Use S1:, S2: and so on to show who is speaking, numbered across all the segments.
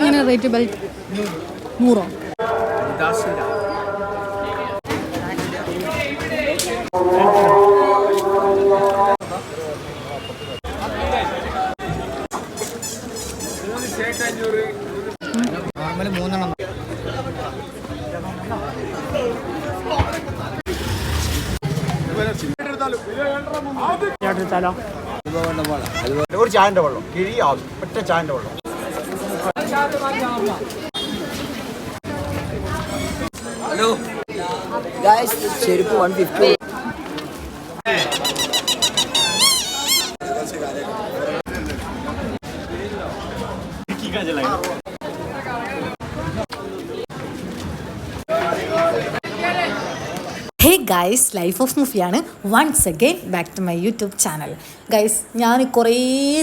S1: എങ്ങനെ rate belt 100?
S2: Normal 3 എണ്ണം. ഒരു ചായന്റെ വെള്ളം കിഴി ഒറ്റ ചായന്റെ വെള്ളം. ഹലോ ഗായ്സ്, ചെരുപ്പ് 150.
S1: ഹേ ഗൈസ്, ലൈഫ് ഓഫ് മുഫിയാണ് once again back to my YouTube channel. Guys, ഞാൻ കുറേ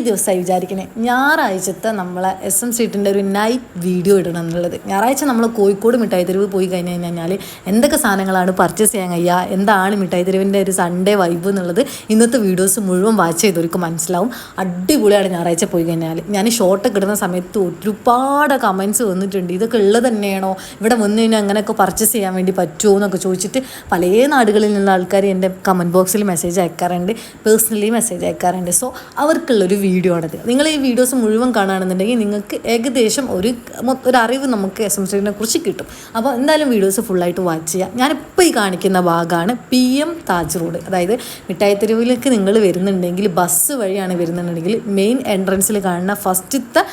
S1: ദിവസമായി വിചാരിക്കുന്നത് ഞായറാഴ്ചത്തെ നമ്മളെ SM സ്ട്രീറ്റിൻ്റെ ഒരു നൈറ്റ് വീഡിയോ ഇടണം എന്നുള്ളത്. ഞായറാഴ്ച നമ്മൾ കോഴിക്കോട് മിഠായി തെരുവ് പോയി കഴിഞ്ഞ് കഴിഞ്ഞാൽ എന്തൊക്കെ സാധനങ്ങളാണ് പർച്ചേസ് ചെയ്യാൻ കഴിയുക, എന്താണ് മിഠായി തെരുവിൻ്റെ ഒരു സൺഡേ വൈബ് എന്നുള്ളത് ഇന്നത്തെ വീഡിയോസ് മുഴുവൻ വാച്ച് ചെയ്തവർക്ക് മനസ്സിലാവും. അടിപൊളിയാണ് ഞായറാഴ്ച പോയി കഴിഞ്ഞാൽ. ഞാൻ ഷോർട്ടൊക്കെ ഇടുന്ന സമയത്ത് ഒരുപാട് കമൻറ്റ്സ് വന്നിട്ടുണ്ട്, ഇതൊക്കെ ഉള്ളത് തന്നെയാണോ, ഇവിടെ വന്നു കഴിഞ്ഞാൽ അങ്ങനെയൊക്കെ പർച്ചേസ് ചെയ്യാൻ വേണ്ടി പറ്റുമോ എന്നൊക്കെ ചോദിച്ചിട്ട് പല നാടുകളിൽ നിന്നുള്ള ആൾക്കാർ എൻ്റെ കമൻറ്റ് ബോക്സിൽ മെസ്സേജ് അയക്കാറുണ്ട്, പേഴ്സണലി മെസ്സേജ് അയക്കാറുണ്ട്. സോ അവർക്കുള്ളൊരു വീഡിയോ ആണത്. നിങ്ങൾ ഈ വീഡിയോസ് മുഴുവൻ കാണുകയാണെന്നുണ്ടെങ്കിൽ നിങ്ങൾക്ക് ഏകദേശം ഒരു അറിവ് നമുക്ക് SM സ്ട്രീറ്റിനെ കുറിച്ച് കിട്ടും. അപ്പോൾ എന്തായാലും വീഡിയോസ് ഫുള്ളായിട്ട് വാച്ച് ചെയ്യുക. ഞാനിപ്പോൾ ഈ കാണിക്കുന്ന ഭാഗമാണ് PM താജ് റോഡ്. അതായത് മിഠായി തെരുവിലേക്ക് നിങ്ങൾ വരുന്നുണ്ടെങ്കിൽ ബസ് വഴിയാണ് വരുന്നുണ്ടെങ്കിൽ മെയിൻ എൻട്രൻസിൽ കാണുന്ന ഫസ്റ്റത്തെ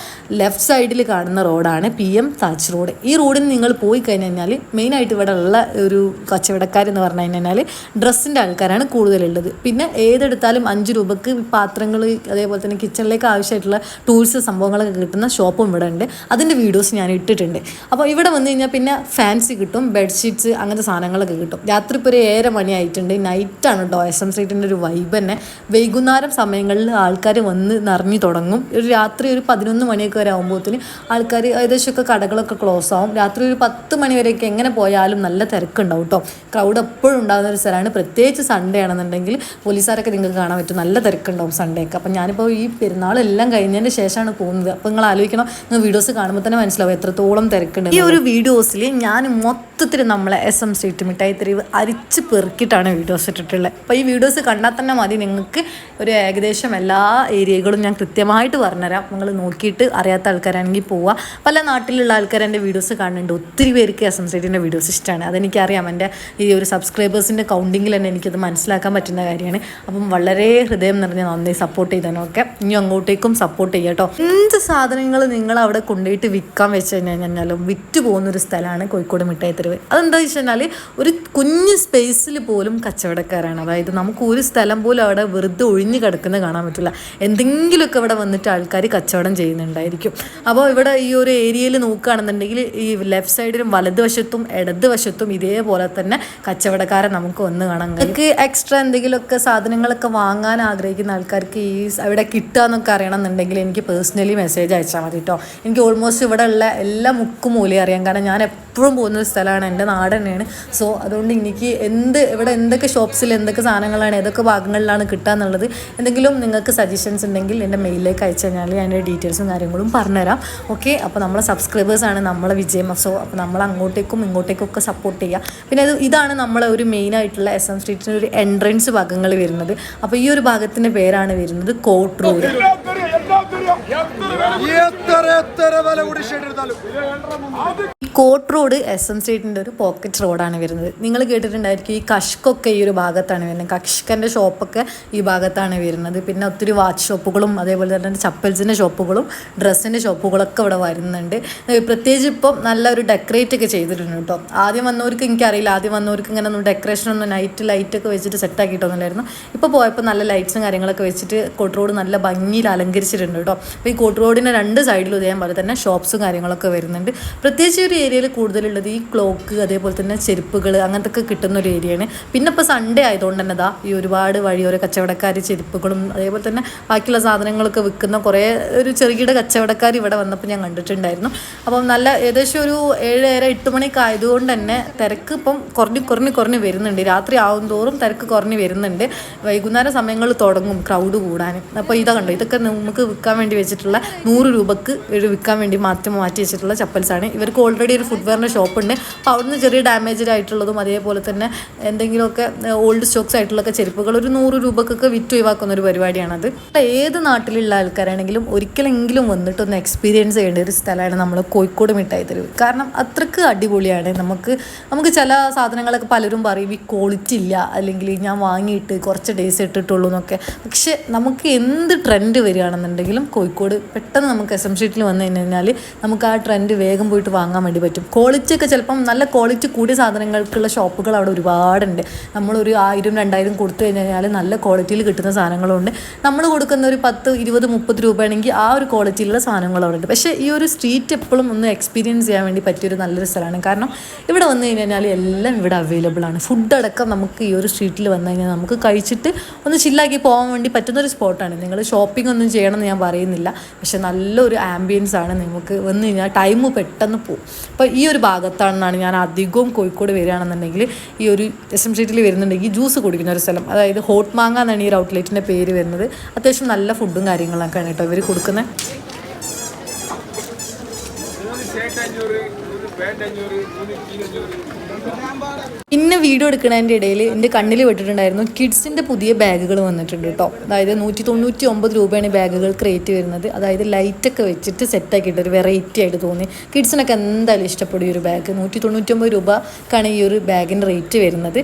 S1: ലെഫ്റ്റ് സൈഡിൽ കാണുന്ന റോഡാണ് PM താജ് റോഡ്. ഈ റോഡിൽ നിങ്ങൾ പോയി കഴിഞ്ഞാൽ മെയിനായിട്ട് ഇവിടെ ഉള്ള ഒരു കച്ചവടക്കാരെന്ന് പറഞ്ഞു കഴിഞ്ഞാൽ ഡ്രസ്സിൻ്റെ ആൾക്കാരാണ് കൂടുതലുള്ളത്. പിന്നെ ഏതെടുത്താലും 5 രൂപക്ക് പാത്രങ്ങൾ, അതേപോലെ തന്നെ കിച്ചണിലേക്ക് ആവശ്യമായിട്ടുള്ള ടൂൾസ് സംഭവങ്ങളൊക്കെ കിട്ടുന്ന ഷോപ്പും ഇവിടെ ഉണ്ട്. അതിൻ്റെ വീഡിയോസ് ഞാൻ ഇട്ടിട്ടുണ്ട്. അപ്പോൾ ഇവിടെ വന്നു കഴിഞ്ഞാൽ പിന്നെ ഫാൻസി കിട്ടും, ബെഡ്ഷീറ്റ്സ്, അങ്ങനത്തെ സാധനങ്ങളൊക്കെ കിട്ടും. രാത്രി ഇപ്പോൾ ഒരു 7 മണി ആയിട്ടുണ്ട്, നൈറ്റാണ് കേട്ടോ. SM സ്ട്രീറ്റിൻ്റെ ഒരു വൈബ് തന്നെ. വൈകുന്നേരം സമയങ്ങളിൽ ആൾക്കാർ വന്ന് നിറഞ്ഞു തുടങ്ങും. ഒരു രാത്രി ഒരു 11 മണിയൊക്കെ വരെ ആകുമ്പോഴത്തേന് ആൾക്കാർ ഏകദേശമൊക്കെ കടകളൊക്കെ ക്ലോസ് ആവും. രാത്രി ഒരു 10 മണി വരെയൊക്കെ എങ്ങനെ പോയാലും നല്ല തിരക്കുണ്ടാവും കേട്ടോ. ക്രൗഡ് എപ്പോഴും ഉണ്ടാകുന്ന ഒരു സ്ഥലമാണ്. പ്രത്യേകിച്ച് സൺഡേ ആണെന്നുണ്ടെങ്കിൽ പോലീസുകാരൊക്കെ നിങ്ങൾക്ക് കാണാൻ പറ്റും, നല്ല തിരക്കുണ്ടാവും സൺഡേ ഒക്കെ. അപ്പം ഞാനിപ്പോൾ ഈ പെരുന്നാളെല്ലാം കഴിഞ്ഞതിന് ശേഷമാണ് പോകുന്നത്. അപ്പോൾ നിങ്ങൾ ആലോചിക്കണം, നിങ്ങൾ വീഡിയോസ് കാണുമ്പോൾ തന്നെ മനസ്സിലാവും എത്രത്തോളം തിരക്കുണ്ട്. ഈ ഒരു വീഡിയോസിൽ ഞാൻ മൊത്തത്തിൽ നമ്മളെ SM സ്ട്രീറ്റ് മിഠായി തെരുവ് അരിച്ച് പെറുക്കിയിട്ടാണ് വീഡിയോസ് ഇട്ടിട്ടുള്ളത്. അപ്പോൾ ഈ വീഡിയോസ് കണ്ടാൽ തന്നെ മതി നിങ്ങൾക്ക് ഒരു ഏകദേശം എല്ലാ ഏരിയകളും ഞാൻ കൃത്യമായിട്ട് പറഞ്ഞുതരാം. നിങ്ങൾ നോക്കിയിട്ട് അറിയാത്ത ആൾക്കാരാണെങ്കിൽ പോവുക. പല നാട്ടിലുള്ള ആൾക്കാർ എൻ്റെ വീഡിയോസ് കാണുന്നുണ്ട്. ഒത്തിരി പേർക്ക് SM സ്ട്രീറ്റിൻ്റെ വീഡിയോസ് ഇഷ്ടമാണ്, അതെനിക്കറിയാം. എൻ്റെ ഈ ഒരു സബ്സ്ക്രൈബേഴ്സിൻ്റെ കൗണ്ടിങ്ങിൽ തന്നെ എനിക്കത് മനസ്സിലാക്കാൻ പറ്റുന്ന കാര്യമാണ്. അപ്പം വളരെ ഹൃദയം നിറഞ്ഞ നന്ദി സപ്പോർട്ട് ചെയ്തതിനൊക്കെ. ഇനി അങ്ങോട്ടേക്കും സപ്പോർട്ട് ചെയ്യാം കേട്ടോ. എന്ത് സാധനങ്ങൾ നിങ്ങൾ അവിടെ കൊണ്ടുപോയിട്ട് വിൽക്കാൻ വെച്ച് കഴിഞ്ഞാലും വിറ്റ് പോകുന്നൊരു സ്ഥലമാണ് കോഴിക്കോട് മിഠായി തെരുവ്. അതെന്താ വെച്ച് കഴിഞ്ഞാൽ ഒരു കുഞ്ഞ് സ്പേസിൽ പോലും കച്ചവടക്കാരാണ്. അതായത് നമുക്ക് ഒരു സ്ഥലം പോലും അവിടെ വെറുതെ ഒഴിഞ്ഞു കിടക്കുന്നത് കാണാൻ പറ്റില്ല. എന്തെങ്കിലുമൊക്കെ ഇവിടെ വന്നിട്ട് ആൾക്കാർ കച്ചവടം ചെയ്യുന്നുണ്ടായിരിക്കും. അപ്പോൾ ഇവിടെ ഈ ഒരു ഏരിയയിൽ നോക്കുകയാണെന്നുണ്ടെങ്കിൽ ഈ ലെഫ്റ്റ് സൈഡിലും വലതുവശത്തും ഇടതുവശത്തും ഇതേപോലെ തന്നെ കച്ചവടക്കാരെ നമുക്ക് വന്ന് കാണാൻ കഴിയും. എനിക്ക് എക്സ്ട്രാ എന്തെങ്കിലുമൊക്കെ സാധനങ്ങളൊക്കെ വാങ്ങാൻ ആഗ്രഹിക്കുന്ന ആൾക്കാർക്ക് ഈ അവിടെ കിട്ടുക എന്നൊക്കെ അറിയണമെന്നുണ്ടെങ്കിൽ എനിക്ക് പേഴ്സണലി മെസ്സേജ് അയച്ചാൽ മതി കേട്ടോ. എനിക്ക് ഓൾമോസ്റ്റ് ഇവിടെ ഉള്ള എല്ലാ മുക്കും മൂലയും അറിയാം. കാരണം ഞാൻ എപ്പോഴും പോകുന്നൊരു സ്ഥലമാണ്, എൻ്റെ നാട് തന്നെയാണ്. സോ അതുകൊണ്ട് എനിക്ക് ഇവിടെ എന്തൊക്കെ ഷോപ്സിൽ എന്തൊക്കെ സാധനങ്ങളാണ്, ഏതൊക്കെ ഭാഗങ്ങളിലാണ് കിട്ടുക എന്നുള്ളത് എന്തെങ്കിലും നിങ്ങൾക്ക് സജഷൻസ് ഉണ്ടെങ്കിൽ എൻ്റെ മെയിലിലേക്ക് അയച്ചു കഴിഞ്ഞാൽ അതിൻ്റെ ഡീറ്റെയിൽസും കാര്യങ്ങളും പറഞ്ഞുതരാം. ഓക്കെ, അപ്പോൾ നമ്മളെ സബ്സ്ക്രൈബേഴ്സാണ് നമ്മളെ വിജയം. സോ അപ്പോൾ നമ്മൾ അങ്ങോട്ടേക്കും ഇങ്ങോട്ടേക്കും ഒക്കെ സപ്പോർട്ട് ചെയ്യുക. പിന്നെ ഇതാണ് നമ്മളെ ഒരു മെയിനായിട്ടുള്ള SM സ്ട്രീറ്റിൻ്റെ ഒരു എൻട്രൻസ് ഭാഗങ്ങൾ വരുന്നത്. അപ്പോൾ ഈ ഒരു ഭാഗത്തിൻ്റെ പേരാണ് വരുന്നത് court road. Court road SM സ്ട്രീറ്റിൻ്റെ ഒരു പോക്കറ്റ് റോഡാണ് വരുന്നത്. നിങ്ങൾ കേട്ടിട്ടുണ്ടായിരിക്കും ഈ കഷ്കൊക്കെ ഈ ഒരു ഭാഗത്താണ് വരുന്നത്. കഷ്കൻ്റെ ഷോപ്പൊക്കെ ഈ ഭാഗത്താണ് വരുന്നത്. പിന്നെ ഒത്തിരി വാച്ച് ഷോപ്പുകളും അതേപോലെ തന്നെ ചപ്പൽസിൻ്റെ ഷോപ്പുകളും ഡ്രസ്സിൻ്റെ ഷോപ്പുകളൊക്കെ ഇവിടെ വരുന്നുണ്ട്. പ്രത്യേകിച്ച് ഇപ്പം നല്ലൊരു ഡെക്കറേറ്റ് ഒക്കെ ചെയ്തിട്ടുണ്ട് കേട്ടോ. ആദ്യം വന്നവർക്ക് എനിക്കറിയില്ല, ആദ്യം വന്നവർക്ക് ഇങ്ങനെ ഒന്നും ഡെക്കറേഷനൊന്നും ലൈറ്റൊക്കെ വെച്ചിട്ട് സെറ്റാക്കിയിട്ടൊന്നുമില്ലായിരുന്നു. ഇപ്പോൾ പോയപ്പോൾ നല്ല ലൈറ്റ്സും കാര്യങ്ങളൊക്കെ വെച്ചിട്ട് കോട്ട് റോഡ് നല്ല ഭംഗിയിൽ അലങ്കരിച്ചിട്ടുണ്ട് കേട്ടോ. അപ്പോൾ ഈ കോട്ട് റോഡിൻ്റെ 2 സൈഡിലും ഇതേപോലെ തന്നെ ഷോപ്സും കാര്യങ്ങളൊക്കെ വരുന്നുണ്ട്. പ്രത്യേകിച്ച് ഒരു ഏരിയയിൽ കൂടുതലുള്ളത് ഈ ക്ലോക്ക് അതേപോലെ തന്നെ ചെരുപ്പുകൾ അങ്ങനത്തെ ഒക്കെ കിട്ടുന്ന ഒരു ഏരിയയാണ്. പിന്നെ ഇപ്പോൾ സൺഡേ ആയതുകൊണ്ട് തന്നെ ഈ ഒരുപാട് വഴിയോര കച്ചവടക്കാർ ചെരുപ്പുകളും അതേപോലെ തന്നെ ബാക്കിയുള്ള സാധനങ്ങളൊക്കെ വിൽക്കുന്ന കുറേ ഒരു ചെറുകിട കച്ചവടക്കാർ ഇവിടെ വന്നപ്പോൾ ഞാൻ കണ്ടിട്ടുണ്ടായിരുന്നു. അപ്പം നല്ല ഏകദേശം ഒരു 7-8 മണിയൊക്കെ ആയതുകൊണ്ട് തന്നെ തിരക്ക് ഇപ്പം കുറഞ്ഞ് വരുന്നുണ്ട്. രാത്രി ആവും തോറും തിരക്ക് കുറഞ്ഞ് വരുന്നുണ്ട്. വൈകുന്നേരം സമയങ്ങളിൽ തുടങ്ങും ക്രൗഡ് കൂടാൻ. അപ്പോൾ ഇതാ കണ്ടോ, ഇതൊക്കെ നമുക്ക് വിൽക്കാൻ വേണ്ടി വെച്ചിട്ടുള്ള 100 രൂപക്ക് വിൽക്കാൻ വേണ്ടി മാറ്റി വെച്ചിട്ടുള്ള ചപ്പൽസാണ്. ഇവർക്ക് ഓൾറെഡി ഒരു ഫുട്വെയറിൻ്റെ ഷോപ്പുണ്ട്. അപ്പോൾ അവിടുന്ന് ചെറിയ ഡാമേജ് ആയിട്ടുള്ളതും അതേപോലെ തന്നെ എന്തെങ്കിലുമൊക്കെ ഓൾഡ് സ്റ്റോക്സ് ആയിട്ടുള്ളൊക്കെ ചെരുപ്പുകൾ ഒരു 100 രൂപക്കൊക്കെ വിറ്റ് ഒഴിവാക്കുന്ന ഒരു പരിപാടിയാണത്. ഏത് നാട്ടിലുള്ള ആൾക്കാരാണെങ്കിലും ഒരിക്കലെങ്കിലും വന്നിട്ടൊന്ന് എക്സ്പീരിയൻസ് ചെയ്യേണ്ട ഒരു സ്ഥലമാണ് നമ്മൾ കോഴിക്കോട് മിഠായി തെരുവ്. കാരണം അത്രയ്ക്ക് അടിപൊളിയാണ്. നമുക്ക് ചില സാധനങ്ങളൊക്കെ പലരും പറയും ഈ ക്വാളിറ്റി ഇല്ല, അല്ലെങ്കിൽ ഞാൻ വാങ്ങിയിട്ട് കുറച്ച് ഡേയ്സ് ഇട്ടിട്ടുള്ളൂ എന്നൊക്കെ. പക്ഷെ നമുക്ക് എന്ത് ട്രെൻഡ് വരികയാണെന്നുണ്ടെങ്കിലും കോഴിക്കോട് പെട്ടെന്ന് നമുക്ക് SM സ്ട്രീറ്റിൽ വന്നു കഴിഞ്ഞാൽ നമുക്ക് ആ ട്രെൻഡ് വേഗം പോയിട്ട് വാങ്ങാൻ വേണ്ടി പറ്റും. ക്വാളിറ്റി ഒക്കെ ചിലപ്പം നല്ല ക്വാളിറ്റി കൂടിയ സാധനങ്ങൾക്കുള്ള ഷോപ്പുകൾ അവിടെ ഒരുപാടുണ്ട്. നമ്മളൊരു 1000-2000 കൊടുത്തു കഴിഞ്ഞാൽ നല്ല ക്വാളിറ്റിയിൽ കിട്ടുന്ന സാധനങ്ങളുണ്ട്. നമ്മൾ കൊടുക്കുന്ന ഒരു 10, 20, 30 രൂപയാണെങ്കിൽ ആ ഒരു ക്വാളിറ്റിയിലുള്ള സാധനങ്ങൾ അവിടെ ഉണ്ട്. പക്ഷേ ഈ ഒരു സ്ട്രീറ്റ് എപ്പോഴും ഒന്ന് എക്സ്പീരിയൻസ് ചെയ്യാൻ വേണ്ടി പറ്റിയൊരു നല്ലൊരു സ്ഥലമാണ്. കാരണം ഇവിടെ വന്നു കഴിഞ്ഞാൽ എല്ലാം ഇവിടെ അവൈലബിൾ ആണ്. ഫുഡ് അടക്കം നമുക്ക് ഈ ഒരു സ്ട്രീറ്റിൽ വന്നു കഴിഞ്ഞാൽ നമുക്ക് കഴിച്ചിട്ട് ഒന്ന് ചില്ലാക്കി പോകാൻ വേണ്ടി പറ്റുന്നൊരു സ്പോട്ടാണ്. നിങ്ങൾ ഷോപ്പിംഗ് ഒന്നും ചെയ്യണമെന്ന് ഞാൻ പറയുന്നില്ല, പക്ഷെ നല്ലൊരു ആംബിയൻസ് ആണ്. നമുക്ക് വന്നു കഴിഞ്ഞാൽ ടൈം പെട്ടെന്ന് പോകും. അപ്പോൾ ഈ ഒരു ഭാഗത്താണെന്നാണ് ഞാൻ അധികവും കോഴിക്കോട് വരികയാണെന്നുണ്ടെങ്കിൽ ഈ ഒരു SM സ്ട്രീറ്റിൽ വരുന്നുണ്ടെങ്കിൽ ജ്യൂസ് കുടിക്കുന്ന ഒരു സ്ഥലം, അതായത് ഹോട്ട് മാങ്ങ എന്നാണ് ഈ ഒരു ഔട്ട്ലെറ്റിൻ്റെ പേര് വരുന്നത്. അത്യാവശ്യം നല്ല ഫുഡും കാര്യങ്ങളൊക്കെയാണ് കേട്ടോ ഇവർ കൊടുക്കുന്നത്. പിന്നെ വീഡിയോ എടുക്കുന്നതിൻ്റെ ഇടയിൽ എൻ്റെ കണ്ണിൽ പെട്ടിട്ടുണ്ടായിരുന്നു കിഡ്സിൻ്റെ പുതിയ ബാഗുകൾ വന്നിട്ടുണ്ട് കേട്ടോ. അതായത് 199 രൂപയാണ് ഈ ബാഗുകൾക്ക് റേറ്റ് വരുന്നത്. അതായത് ലൈറ്റൊക്കെ വെച്ചിട്ട് സെറ്റാക്കിയിട്ട് ഒരു വെറൈറ്റി ആയിട്ട് തോന്നി. കിഡ്സിനൊക്കെ എന്തായാലും ഇഷ്ടപ്പെടും ഈ ഒരു ബാഗ്. 199 രൂപക്കാണ് ഈ ഒരു ബാഗിൻ്റെ റേറ്റ് വരുന്നത്.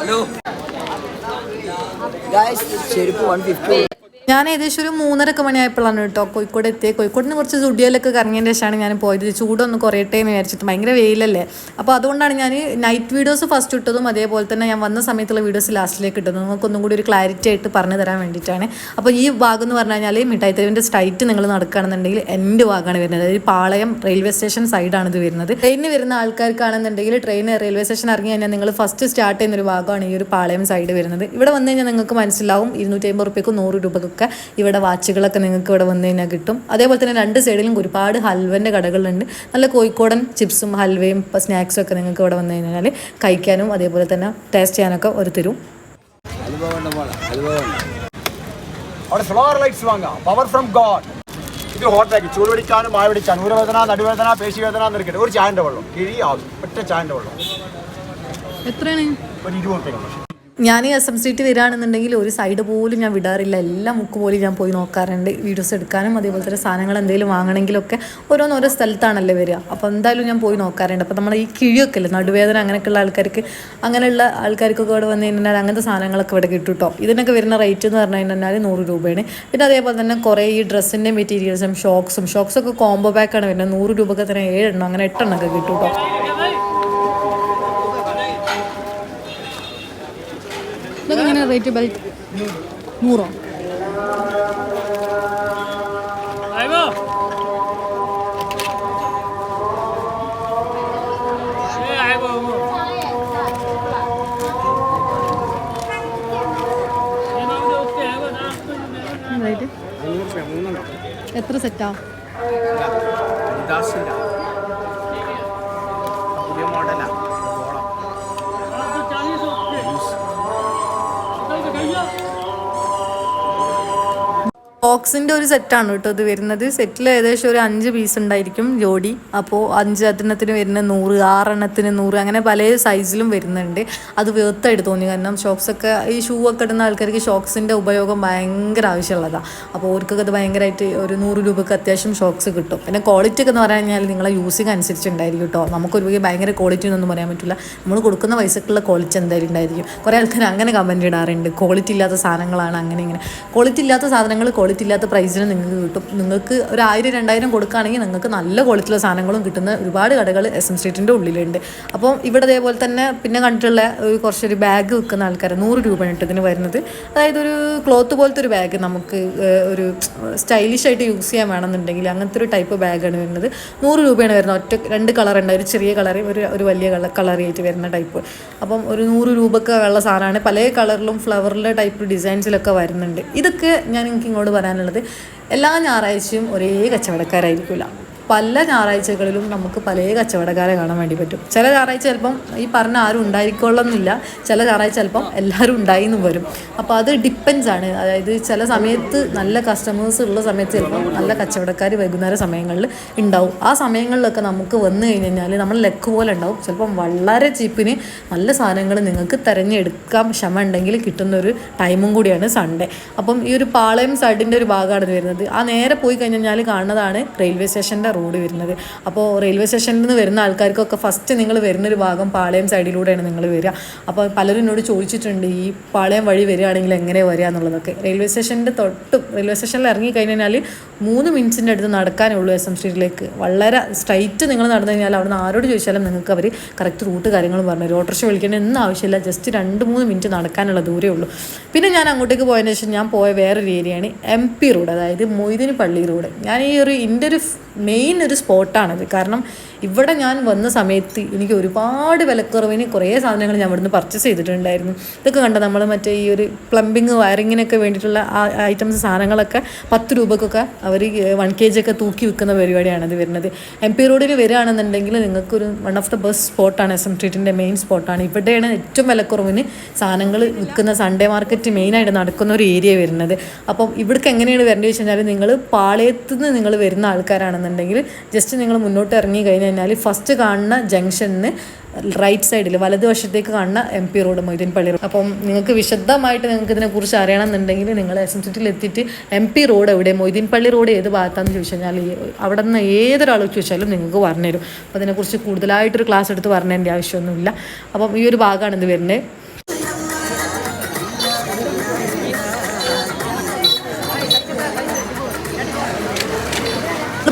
S2: ഹലോ ഗായ്സ്, ചെരുപ്പ് 150.
S1: ഞാൻ ഏകദേശം ഒരു 3:30 മണിയായപ്പോഴാണ് കേട്ടോ കോഴിക്കോട് എത്തിയത്. കോഴിക്കോടിന് കുറച്ച് സ്റ്റുഡിയോയിലൊക്കെ കറങ്ങിയതിൻ്റെ ശേഷമാണ് ഞാൻ പോയത്. ചൂടൊന്ന് കുറയട്ടെ എന്ന് വിചാരിച്ചിട്ട്, ഭയങ്കര വെയിലല്ലേ. അപ്പോൾ അതുകൊണ്ടാണ് ഞാൻ നൈറ്റ് വീഡിയോസ് ഫസ്റ്റ് ഇട്ടതും അതേപോലെ തന്നെ ഞാൻ വന്ന സമയത്തുള്ള വീഡിയോസ് ലാസ്റ്റിലേക്ക് ഇട്ടതും. നിങ്ങൾക്കൊന്നും കൂടി ഒരു ക്ലാരിറ്റി ആയിട്ട് പറഞ്ഞു തരാൻ വേണ്ടിയിട്ടാണ്. അപ്പോൾ ഈ ഭാഗം എന്ന് പറഞ്ഞു കഴിഞ്ഞാൽ മിഠായി തെരുവിൻ്റെ സ്ട്രൈറ്റ് നിങ്ങൾ നടക്കുകയാണെന്നുണ്ടെങ്കിൽ എൻ്റെ ഭാഗമാണ് വരുന്നത്. അതായത് പാളയം റെയിൽവേ സ്റ്റേഷൻ സൈഡാണ് ഇത് വരുന്നത്. ട്രെയിനിന് വരുന്ന ആൾക്കാർക്കാണെന്നുണ്ടെങ്കിൽ ട്രെയിൻ റെയിൽവേ സ്റ്റേഷൻ ഇറങ്ങി കഴിഞ്ഞാൽ നിങ്ങൾ ഫസ്റ്റ് സ്റ്റാർട്ട് ചെയ്യുന്നൊരു ഭാഗമാണ് ഈ ഒരു പാളയം സൈഡ് വരുന്നത്. ഇവിടെ വന്നു കഴിഞ്ഞാൽ നിങ്ങൾക്ക് മനസ്സിലാവും 250 രൂപയ്ക്കും 100 രൂപയ്ക്കൊക്കെ ഇവിടെ വാച്ചുകളൊക്കെ നിങ്ങൾക്ക് ഇവിടെ വന്നു കഴിഞ്ഞാൽ കിട്ടും. അതേപോലെ തന്നെ 2 സൈഡിലും ഒരുപാട് ഹൽവൻ്റെ കടകളുണ്ട്. നല്ല കോഴിക്കോടൻ ചിപ്സും ഹൽവയും സ്നാക്സും ഒക്കെ നിങ്ങൾക്ക് ഇവിടെ വന്നു കഴിഞ്ഞാൽ കഴിക്കാനും അതേപോലെ തന്നെ ടേസ്റ്റ് ചെയ്യാനൊക്കെ ഒരു തരും.
S2: അവിടെ സോളാർ ലൈറ്റ്സ് വാങ്ങാം, പവർ ഫ്രം ഗോഡ്. ഇത് ഹോട്ടാക്കി ചൂട് പിടിക്കാനും മായ പിടിക്കാനും ഊരവേദന, നടുവേദന, പേശിവേദന എന്നിരിക്കട്ടെ. ഒരു ചായൻ്റെ വെള്ളം കിഴി ആകും, ഒറ്റ ചായൻ്റെ വെള്ളം.
S1: എത്രയാണ്?
S2: ഒരു 20 രൂപ.
S1: ഞാൻ SM സ്ട്രീറ്റ് വരികയാണെന്നുണ്ടെങ്കിൽ ഒരു സൈഡ് പോലും ഞാൻ വിടാറില്ല. എല്ലാ മുക്ക് പോലും ഞാൻ പോയി നോക്കാറുണ്ട്. വീഡിയോസ് എടുക്കാനും അതേപോലെ തന്നെ സാധനങ്ങൾ എന്തെങ്കിലും വാങ്ങണമെങ്കിലൊക്കെ ഓരോ സ്ഥലത്താണല്ലേ വരിക. അപ്പോൾ എന്തായാലും ഞാൻ പോയി നോക്കാറുണ്ട്. അപ്പോൾ നമ്മൾ ഈ കിഴിയൊക്കെ അല്ലേ, നടുവേദന അങ്ങനെയൊക്കെയുള്ള അങ്ങനെയുള്ള ആൾക്കാർക്കൊക്കെ ഇവിടെ വന്നു കഴിഞ്ഞാൽ അങ്ങനത്തെ സാധനങ്ങളൊക്കെ ഇവിടെ കിട്ടും കേട്ടോ. ഇതിനൊക്കെ വരുന്ന റേറ്റ് എന്ന് പറഞ്ഞു കഴിഞ്ഞാൽ 100 രൂപയാണ്. പിന്നെ അതേപോലെ തന്നെ കുറേ ഈ ഡ്രസ്സിൻ്റെ മെറ്റീരിയൽസും ഷോക്സൊക്കെ കോംബോ പാക്കാണ് വരുന്നത്. 100 രൂപയ്ക്ക് തന്നെ 7 എണ്ണം അങ്ങനെ 8 എണ്ണമൊക്കെ കിട്ടും കേട്ടോ. ഇതൊക്കെ എങ്ങനെ റേറ്റ്? ബെൽറ്റ് 100. എത്ര സെറ്റാ?
S2: പുതിയ മോഡലാ.
S1: ബോക്സിൻ്റെ ഒരു സെറ്റാണ് കേട്ടോ ഇത് വരുന്നത്. സെറ്റിൽ ഏകദേശം ഒരു 5 പീസ് ഉണ്ടായിരിക്കും ജോഡി. അപ്പോൾ 5 എണ്ണത്തിന് വരുന്ന 100, 6 എണ്ണത്തിന് 100, അങ്ങനെ പല സൈസിലും വരുന്നുണ്ട്. അത് വേർത്തായിട്ട് തോന്നി. കാരണം ഷോക്സൊക്കെ ഈ ഷൂ ഒക്കെ ഇടുന്ന ആൾക്കാർക്ക് ഷോക്സിൻ്റെ ഉപയോഗം ഭയങ്കര ആവശ്യമുള്ളതാണ്. അപ്പോൾ അവർക്കൊക്കെ അത് ഭയങ്കരമായിട്ട് ഒരു 100 രൂപയ്ക്ക് അത്യാവശ്യം ഷോക്സ് കിട്ടും. പിന്നെ ക്വാളിറ്റി ഒക്കെ എന്ന് പറഞ്ഞു കഴിഞ്ഞാൽ നിങ്ങളെ യൂസിങ് അനുസരിച്ചുണ്ടായിരിക്കും കേട്ടോ. നമുക്കൊരു ഭയങ്കര ക്വാളിറ്റി എന്നൊന്നും പറയാൻ പറ്റില്ല. നമ്മൾ കൊടുക്കുന്ന പൈസക്കുള്ള ക്വാളിറ്റി എന്തായാലും ഉണ്ടായിരിക്കും. കുറേ ആൾക്കാർ അങ്ങനെ കമൻറ്റ് ഇടാറുണ്ട്, ക്വാളിറ്റി ഇല്ലാത്ത സാധനങ്ങളാണ് അങ്ങനെ ഇങ്ങനെ. ക്വാളിറ്റി ഇല്ലാത്ത സാധനങ്ങൾ ക്വാളിറ്റി ക്വാളിറ്റി ഇല്ലാത്ത പ്രൈസിന് നിങ്ങൾക്ക് കിട്ടും. നിങ്ങൾക്ക് ഒരു 1000-2000 കൊടുക്കുകയാണെങ്കിൽ നിങ്ങൾക്ക് നല്ല ക്വാളിറ്റിയുള്ള സാധനങ്ങളും കിട്ടുന്ന ഒരുപാട് കടകൾ SM സ്ട്രീറ്റിൻ്റെ ഉള്ളിലുണ്ട്. അപ്പോൾ ഇവിടെ അതേപോലെ തന്നെ പിന്നെ കണ്ടിട്ടുള്ള കുറച്ചൊരു ബാഗ് വിൽക്കുന്ന ആൾക്കാർ 100 രൂപയാണ് ഇതിന് വരുന്നത്. അതായത് ഒരു ക്ലോത്ത് പോലത്തെ ഒരു ബാഗ് നമുക്ക് ഒരു സ്റ്റൈലിഷ് ആയിട്ട് യൂസ് ചെയ്യാൻ വേണമെന്നുണ്ടെങ്കിൽ അങ്ങനത്തെ ഒരു ടൈപ്പ് ബാഗാണ് വരുന്നത്. 100 രൂപയാണ് വരുന്നത്. ഒറ്റ 2 കളറുണ്ട്, ഒരു ചെറിയ കളർ ഒരു വലിയ കളറായിട്ട് വരുന്ന ടൈപ്പ്. അപ്പം ഒരു 100 രൂപക്ക് ഉള്ള സാധനമാണ്. പല കളറിലും ഫ്ലവറിലെ ടൈപ്പ് ഡിസൈൻസിലൊക്കെ വരുന്നുണ്ട്. ഇതൊക്കെ ഞാൻ എനിക്ക് ഇങ്ങോട്ട് പറയാനുള്ളത്, എല്ലാ ഞായറാഴ്ചയും ഒരേ കച്ചവടക്കാരായിരിക്കില്ല. പല ഞായറാഴ്ചകളിലും നമുക്ക് പല കച്ചവടക്കാരെ കാണാൻ വേണ്ടി പറ്റും. ചില ഞായറാഴ്ച ചിലപ്പം ഈ പറഞ്ഞ ആരും ഉണ്ടായിരിക്കൊള്ളുന്നില്ല, ചില ഞായറാഴ്ച ചിലപ്പം എല്ലാവരും ഉണ്ടായിന്നും വരും. അപ്പോൾ അത് ഡിപ്പെൻസ് ആണ്. അതായത് ചില സമയത്ത് നല്ല കസ്റ്റമേഴ്സ് ഉള്ള സമയത്ത് ചിലപ്പം നല്ല കച്ചവടക്കാർ വൈകുന്നേര സമയങ്ങളിൽ ഉണ്ടാവും. ആ സമയങ്ങളിലൊക്കെ നമുക്ക് വന്നു കഴിഞ്ഞാൽ നമ്മൾ ലെക്ക് പോലെ ഉണ്ടാവും. ചിലപ്പം വളരെ ചീപ്പിന് നല്ല സാധനങ്ങൾ നിങ്ങൾക്ക് തിരഞ്ഞെടുക്കാൻ ക്ഷമ ഉണ്ടെങ്കിൽ കിട്ടുന്നൊരു ടൈമും കൂടിയാണ് സൺഡേ. അപ്പം ഈ ഒരു പാളയം സൈഡിൻ്റെ ഒരു ഭാഗമാണ് ഇത് വരുന്നത്. ആ നേരെ പോയി കഴിഞ്ഞാൽ കാണുന്നതാണ് റെയിൽവേ സ്റ്റേഷൻ്റെ റോഡ് വരുന്നത്. അപ്പോൾ റെയിൽവേ സ്റ്റേഷനിൽ നിന്ന് വരുന്ന ആൾക്കാർക്കൊക്കെ ഫസ്റ്റ് നിങ്ങൾ വരുന്നൊരു ഭാഗം പാളയം സൈഡിലൂടെയാണ് നിങ്ങൾ വരിക. അപ്പോൾ പലരും എന്നോട് ചോദിച്ചിട്ടുണ്ട് ഈ പാളയം വഴി വരികയാണെങ്കിൽ എങ്ങനെ വരിക എന്നുള്ളതൊക്കെ. റെയിൽവേ സ്റ്റേഷൻ്റെ റെയിൽവേ സ്റ്റേഷനിൽ ഇറങ്ങി കഴിഞ്ഞാൽ 3 മിനിറ്റിൻ്റെ അടുത്ത് നടക്കാനേ ഉള്ളൂ SM സ്ട്രീറ്റിലേക്ക്. വളരെ സ്ട്രൈറ്റ് നിങ്ങൾ നടന്നു കഴിഞ്ഞാൽ അവിടെ നിന്ന് ആരോട് ചോദിച്ചാലും നിങ്ങൾക്ക് അവർ കറക്റ്റ് റൂട്ട് കാര്യങ്ങളും പറഞ്ഞു തരും. ഓട്ടോറിക്ഷ വിളിക്കേണ്ട ഒന്നും ആവശ്യമില്ല, ജസ്റ്റ് 2-3 മിനിറ്റ് നടക്കാനുള്ള ദൂരമേ ഉള്ളൂ. പിന്നെ ഞാൻ അങ്ങോട്ടേക്ക് പോയതിന് ശേഷം ഞാൻ പോയ വേറൊരു ഏരിയയാണ് MP റോഡ്, അതായത് മൊയ്തീൻ പള്ളി റോഡ്. ഞാൻ ഈ എൻ്റെ ഒരു മെയിൻ ഒരു സ്പോട്ടാണത്. കാരണം ഇവിടെ ഞാൻ വന്ന സമയത്ത് എനിക്ക് ഒരുപാട് വിലക്കുറവിന് കുറേ സാധനങ്ങൾ ഞാൻ ഇവിടുന്ന് പർച്ചേസ് ചെയ്തിട്ടുണ്ടായിരുന്നു. ഇതൊക്കെ കണ്ട നമ്മൾ മറ്റേ ഈ ഒരു പ്ലംബിങ് വയറിങ്ങിനൊക്കെ വേണ്ടിയിട്ടുള്ള ആ ഐറ്റംസ് സാധനങ്ങളൊക്കെ 10 രൂപക്കൊക്കെ അവർ 1 kg ഒക്കെ തൂക്കി വിൽക്കുന്ന പരിപാടിയാണത് വരുന്നത്. MP റോഡിൽ വരികയാണെന്നുണ്ടെങ്കിൽ നിങ്ങൾക്കൊരു വൺ ഓഫ് ദ ബെസ്റ്റ് സ്പോട്ടാണ്. SM സ്ട്രീറ്റിൻ്റെ മെയിൻ സ്പോട്ടാണ്. ഇവിടെയാണ് ഏറ്റവും വിലക്കുറവിന് സാധനങ്ങൾ വിൽക്കുന്ന സൺഡേ മാർക്കറ്റ് മെയിനായിട്ട് നടക്കുന്ന ഒരു ഏരിയ വരുന്നത്. അപ്പം ഇവിടേക്ക് എങ്ങനെയാണ് വരേണ്ടത് വെച്ച് കഴിഞ്ഞാൽ നിങ്ങൾ പാളയത്ത് നിന്ന് നിങ്ങൾ വരുന്ന ആൾക്കാരാണെന്നുണ്ടെങ്കിൽ ജസ്റ്റ് നിങ്ങൾ മുന്നോട്ട് ഇറങ്ങി കഴിഞ്ഞാൽ ഫസ്റ്റ് കാണുന്ന ജംഗ്ഷനിൽ റൈറ്റ് സൈഡിൽ വലതുവശത്തേക്ക് കാണുന്ന MP റോഡ്, മൊയ്തീൻ പള്ളി റോഡ്. അപ്പം നിങ്ങൾക്ക് വിശദമായിട്ട് നിങ്ങൾക്ക് ഇതിനെക്കുറിച്ച് അറിയണമെന്നുണ്ടെങ്കിൽ നിങ്ങൾ SM സ്ട്രീറ്റിൽ എത്തിയിട്ട് MP റോഡ് എവിടെ, മൊയ്തീൻ പള്ളി റോഡ് ഏത് ഭാഗത്താണെന്ന് ചോദിച്ചു കഴിഞ്ഞാൽ അവിടെ നിന്ന് ഏതൊരാൾ ചോദിച്ചാലും നിങ്ങൾക്ക് പറഞ്ഞുതരും. അപ്പോൾ അതിനെക്കുറിച്ച് കൂടുതലായിട്ടൊരു ക്ലാസ് എടുത്ത് പറഞ്ഞതിൻ്റെ ആവശ്യമൊന്നുമില്ല. അപ്പം ഈ ഒരു ഭാഗമാണ് ഇത് വരുന്നത്.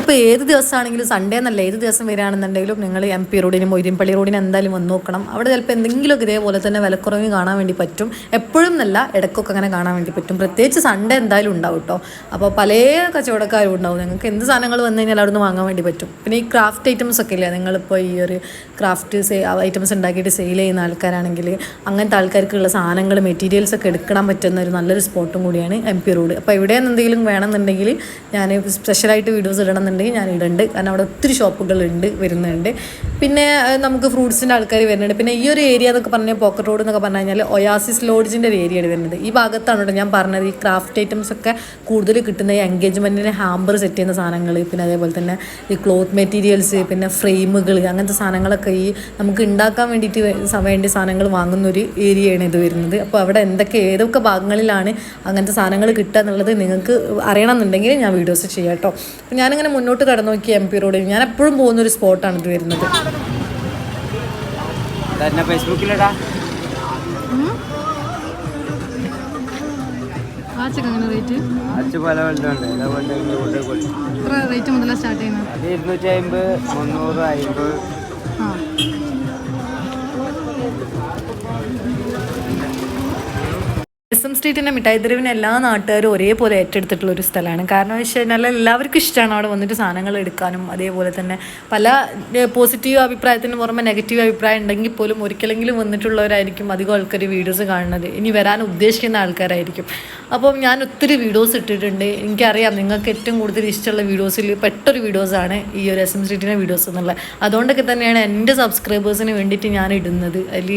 S1: ഇപ്പോൾ ഏത് ദിവസമാണെങ്കിലും സൺഡേ എന്നല്ല, ഏത് ദിവസം വരികയാണെന്നുണ്ടെങ്കിലും നിങ്ങൾ MP റോഡിനും മൊയ്തീൻ പള്ളി റോഡിന് എന്തായാലും വന്ന് നോക്കണം. അവിടെ ചിലപ്പോൾ എന്തെങ്കിലുമൊക്കെ ഇതേപോലെ തന്നെ വിലക്കുറവ് കാണാൻ വേണ്ടി പറ്റും. എപ്പോഴും എന്നല്ല, ഇടയ്ക്കൊക്കെ അങ്ങനെ കാണാൻ വേണ്ടി പറ്റും. പ്രത്യേകിച്ച് സൺഡേ എന്തായാലും ഉണ്ടാവും കേട്ടോ. അപ്പോൾ പല കച്ചവടക്കാരും ഉണ്ടാവും. നിങ്ങൾക്ക് എന്ത് സാധനങ്ങൾ വന്നു കഴിഞ്ഞാൽ അവിടെ നിന്ന് വാങ്ങാൻ വേണ്ടി പറ്റും. പിന്നെ ഈ ക്രാഫ്റ്റ് ഐറ്റംസ് ഒക്കെ ഇല്ലേ, നിങ്ങളിപ്പോൾ ഈ ഒരു ക്രാഫ്റ്റ് ഐറ്റംസ് ഉണ്ടാക്കിയിട്ട് സെയിൽ ചെയ്യുന്ന ആൾക്കാരാണെങ്കിൽ അങ്ങനത്തെ ആൾക്കാർക്കുള്ള സാധനങ്ങൾ മെറ്റീരിയൽസ് ഒക്കെ എടുക്കാൻ പറ്റുന്ന ഒരു നല്ലൊരു സ്പോട്ടും കൂടിയാണ് MP റോഡ്. അപ്പോൾ ഇവിടെ എന്തെങ്കിലും വേണമെന്നുണ്ടെങ്കിൽ ഞാൻ സ്പെഷ്യലായിട്ട് വീഡിയോസ് ഇടണമെന്നുണ്ടെങ്കിൽ ഞാൻ ഇടുന്നുണ്ട്. കാരണം അവിടെ ഒത്തിരി ഷോപ്പുകളുണ്ട് വരുന്നുണ്ട്. പിന്നെ നമുക്ക് ഫ്രൂട്ട്സിൻ്റെ ആൾക്കാർ വരുന്നുണ്ട്. പിന്നെ ഈ ഒരു ഏരിയ എന്നൊക്കെ പറഞ്ഞാൽ പോക്കറ്റ് റോഡ് എന്നൊക്കെ പറഞ്ഞു കഴിഞ്ഞാൽ ഒയാസിസ് ലോഡ്ജിൻ്റെ ഒരു ഏരിയയാണ് വരുന്നത്. ഈ ഭാഗത്താണ് കേട്ടോ ഞാൻ പറഞ്ഞത് ഈ ക്രാഫ്റ്റ് ഐറ്റംസ് ഒക്കെ കൂടുതൽ കിട്ടുന്ന ഈ എൻഗേജ്മെൻറ്റിന് ഹാമ്പർ സെറ്റ് ചെയ്യുന്ന സാധനങ്ങൾ, പിന്നെ അതേപോലെ തന്നെ ഈ ക്ലോത്ത് മെറ്റീരിയൽസ്, പിന്നെ ഫ്രെയിമുകൾ, അങ്ങനത്തെ സാധനങ്ങളൊക്കെ ഈ നമുക്ക് ഉണ്ടാക്കാൻ വേണ്ടിയിട്ട് വേണ്ടി സാധനങ്ങൾ വാങ്ങുന്ന ഒരു ഏരിയയാണ് ഇത് വരുന്നത്. അപ്പോൾ അവിടെ ഏതൊക്കെ ഭാഗങ്ങളിലാണ് അങ്ങനത്തെ സാധനങ്ങൾ കിട്ടുക എന്നുള്ളത് നിങ്ങൾക്ക് അറിയണമെന്നുണ്ടെങ്കിൽ ഞാൻ വീഡിയോസ് ചെയ്യാം കേട്ടോ. അപ്പോൾ ഞാനിങ്ങനെ മുന്നോട്ട് കടന്നു നോക്കി MP റോഡിൽ ഞാൻ എപ്പോഴും പോകുന്നൊരു സ്പോട്ടാണ് ഇത് വരുന്നത്.
S3: ഫേസ്ബുക്കിലിടാ
S1: റേറ്റ് മുതലാണ് സ്റ്റാർട്ട് ചെയ്യുന്നത്?
S3: 250, 300, 50.
S1: SM സ്ട്രീറ്റിൻ്റെ മിഠായി തെരുവിന് എല്ലാ നാട്ടുകാരും ഒരേപോലെ ഏറ്റെടുത്തിട്ടുള്ള ഒരു സ്ഥലമാണ്. കാരണം വെച്ച് കഴിഞ്ഞാൽ എല്ലാവർക്കും ഇഷ്ടമാണ് അവിടെ വന്നിട്ട് സാധനങ്ങൾ എടുക്കാനും. അതേപോലെ തന്നെ പല പോസിറ്റീവ് അഭിപ്രായത്തിന് പുറമെ നെഗറ്റീവ് അഭിപ്രായം ഉണ്ടെങ്കിൽ പോലും ഒരിക്കലെങ്കിലും വന്നിട്ടുള്ളവരായിരിക്കും അധികം ആൾക്കാർ വീഡിയോസ് കാണുന്നത്. ഇനി വരാൻ ഉദ്ദേശിക്കുന്ന ആൾക്കാരായിരിക്കും. അപ്പം ഞാൻ ഒത്തിരി വീഡിയോസ് ഇട്ടിട്ടുണ്ട്. എനിക്കറിയാം നിങ്ങൾക്ക് ഏറ്റവും കൂടുതൽ ഇഷ്ടമുള്ള വീഡിയോസിൽ പെട്ടൊരു വീഡിയോസാണ് ഈ ഒരു SM സ്ട്രീറ്റിൻ്റെ വീഡിയോസ് എന്നുള്ളത്. അതുകൊണ്ടൊക്കെ തന്നെയാണ് എൻ്റെ സബ്സ്ക്രൈബേഴ്സിന് വേണ്ടിയിട്ട് ഞാൻ ഇടുന്നത്. അതിൽ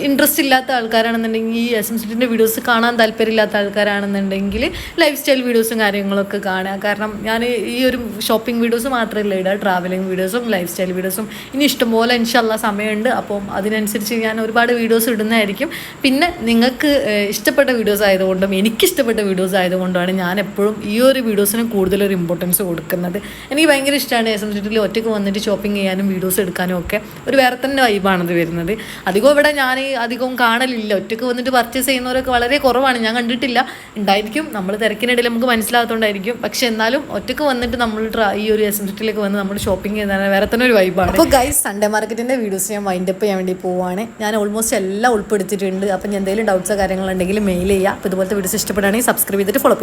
S1: ഇൻട്രസ്റ്റ് ഇല്ലാത്ത ആൾക്കാരാണെന്നുണ്ടെങ്കിൽ ഈ SM സ്ട്രീറ്റിൻ്റെ വീഡിയോസ് കാണാൻ താല്പര്യമില്ലാത്ത ആൾക്കാരാണെന്നുണ്ടെങ്കിൽ ലൈഫ് സ്റ്റൈൽ വീഡിയോസും കാര്യങ്ങളൊക്കെ കാണുക. കാരണം ഞാൻ ഈ ഒരു ഷോപ്പിംഗ് വീഡിയോസ് മാത്രമല്ല ഇടുക, ട്രാവലിംഗ് വീഡിയോസും ലൈഫ് സ്റ്റൈൽ വീഡിയോസും ഇനി ഇഷ്ടംപോലെ ഇൻഷാല്ലാ സമയമുണ്ട്. അപ്പം അതിനനുസരിച്ച് ഞാൻ ഒരുപാട് വീഡിയോസ് ഇടുന്നതായിരിക്കും. പിന്നെ നിങ്ങൾക്ക് ഇഷ്ടപ്പെട്ട വീഡിയോസ് ആയതുകൊണ്ടും എനിക്ക് എനിക്കിഷ്ടപ്പെട്ട വീഡിയോസ് ആയതുകൊണ്ടാണ് ഞാൻ എപ്പോഴും ഈ ഒരു വീഡിയോസിന് കൂടുതലൊരു ഇമ്പോർട്ടൻസ് കൊടുക്കുന്നത്. എനിക്ക് ഭയങ്കര ഇഷ്ടമാണ് എസ് എം സിറ്റിയിൽ ഒറ്റയ്ക്ക് വന്നിട്ട് ഷോപ്പിംഗ് ചെയ്യാനും വീഡിയോസ് എടുക്കാനും ഒക്കെ ഒരു വേറെ തന്നെ വൈബാണത് വരുന്നത്. അധികം ഇവിടെ ഞാൻ അധികവും കാണലില്ല, ഒറ്റയ്ക്ക് വന്നിട്ട് പർച്ചേസ് ചെയ്യുന്നവരൊക്കെ വളരെ കുറവാണ്, ഞാൻ കണ്ടിട്ടില്ല. ഉണ്ടായിരിക്കും, നമ്മൾ തിരക്കിനിടയിൽ നമുക്ക് മനസ്സിലാകത്തോണ്ടായിരിക്കും. പക്ഷെ എന്നാലും ഒറ്റയ്ക്ക് വന്നിട്ട് നമ്മൾ ഈ ഒരു എസ് എം സിറ്റിയിലേക്ക് വന്ന് നമ്മൾ ഷോപ്പിംഗ് ചെയ്താൽ വേറെ തന്നെ ഒരു വൈബാണ്. അപ്പോൾ ഗൈസ്, സൺഡേ മാർക്കറ്റിൻ്റെ വീഡിയോസ് ഞാൻ വൈൻഡപ്പ് ചെയ്യാൻ വേണ്ടി പോവാണ്. ഞാൻ ഓൾമോസ്റ്റ് എല്ലാം ഉൾപ്പെടുത്തിയിട്ടുണ്ട്. അപ്പം എന്തെങ്കിലും ഡൗട്ട്സോ കാര്യങ്ങളുണ്ടെങ്കിൽ മെയിൽ ചെയ്യുക. അപ്പോൾ ഇതുപോലത്തെ വീഡിയോസ് ഇഷ്ടപ്പെടുകയാണെങ്കിൽ സബ്സ്ക്രൈബ് ചെയ്തിട്ട് ഫോളോ